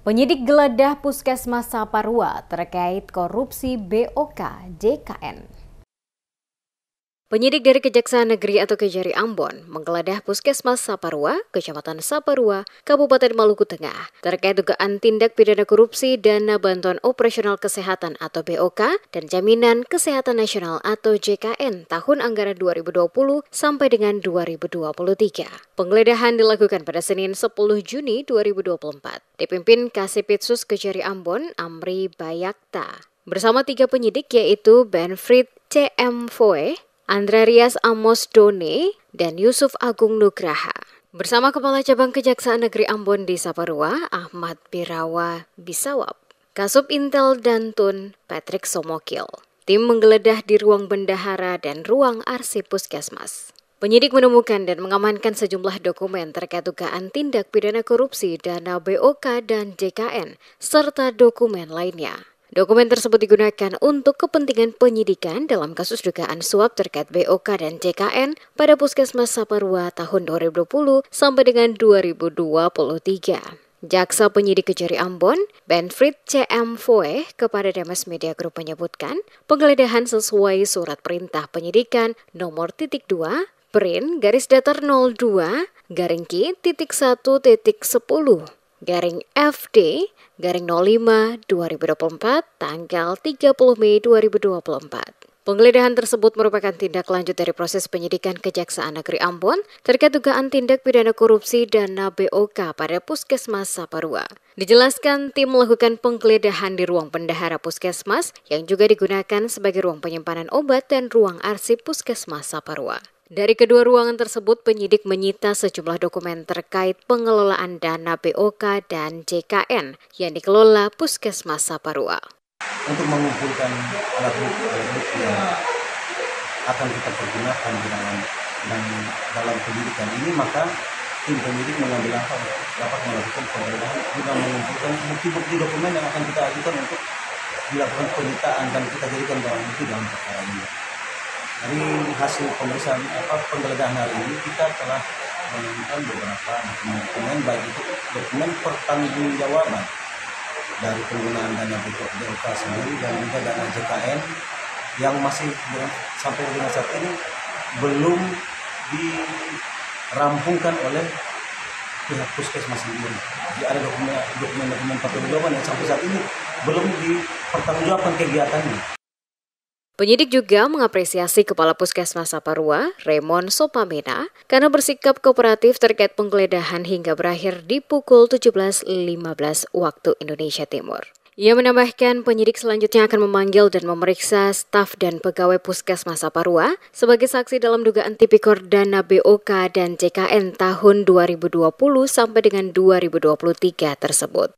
Penyidik geledah Puskesmas Saparua terkait korupsi BOK JKN. Penyidik dari Kejaksaan Negeri atau Kejari Ambon menggeledah Puskesmas Saparua, Kecamatan Saparua, Kabupaten Maluku Tengah, terkait dugaan tindak pidana korupsi dana bantuan operasional kesehatan atau BOK dan Jaminan Kesehatan Nasional atau JKN tahun anggaran 2020 sampai dengan 2023. Penggeledahan dilakukan pada Senin 10 Juni 2024, dipimpin Kasipitsus Kejari Ambon, Amri Bayakta, bersama 3 penyidik yaitu Benfrit C.M. Foe, Andreas Amos Done, dan Yusuf Agung Nugraha. Bersama Kepala Cabang Kejaksaan Negeri Ambon di Saparua, Ahmad Birawa Bisawab, Kasub Intel Dantun, Patrick Somokil. Tim menggeledah di ruang bendahara dan ruang arsip Puskesmas. Penyidik menemukan dan mengamankan sejumlah dokumen terkait dugaan tindak pidana korupsi dana BOK dan JKN, serta dokumen lainnya. Dokumen tersebut digunakan untuk kepentingan penyidikan dalam kasus dugaan suap terkait BOK dan JKN pada Puskesmas Saparua tahun 2020 sampai dengan 2023. Jaksa Penyidik Kejari Ambon, Benfrit C.M. Foe, kepada Demes Media Group menyebutkan penggeledahan sesuai surat perintah penyidikan nomor .2 Prin _datar 02 _Ki.1.10 FD _05 2024 tanggal 30 Mei 2024. Penggeledahan tersebut merupakan tindak lanjut dari proses penyidikan Kejaksaan Negeri Ambon terkait dugaan tindak pidana korupsi dana BOK pada Puskesmas Saparua. Dijelaskan tim melakukan penggeledahan di ruang bendahara Puskesmas yang juga digunakan sebagai ruang penyimpanan obat dan ruang arsip Puskesmas Saparua. Dari kedua ruangan tersebut, penyidik menyita sejumlah dokumen terkait pengelolaan dana BOK dan JKN yang dikelola Puskesmas Saparua. Untuk mengumpulkan alat bukti yang akan kita pergunakan dalam penyidikan ini, maka tim penyidik mengambil langkah dapat melakukan penggeledahan guna mengumpulkan bukti-bukti dokumen yang akan kita ajukan untuk dilakukan penyitaan dan kita jadikan barang bukti dalam perkara ini. Dari hasil pemeriksaan penggeledahan hari ini, kita telah menemukan beberapa dokumen, baik itu dokumen pertanggungjawaban dari penggunaan dana BOK sendiri dan juga dana JKN yang masih sampai dengan saat ini belum dirampungkan oleh pihak Puskesmas sendiri. Jadi ada dokumen pertanggungjawaban yang sampai saat ini belum dipertanggungjawabkan kegiatannya. Penyidik juga mengapresiasi Kepala Puskesmas Saparua, Raymond Sopamena, karena bersikap kooperatif terkait penggeledahan hingga berakhir di pukul 17.15 waktu Indonesia Timur. Ia menambahkan penyidik selanjutnya akan memanggil dan memeriksa staf dan pegawai Puskesmas Saparua sebagai saksi dalam dugaan tipikor dana BOK dan JKN tahun 2020 sampai dengan 2023 tersebut.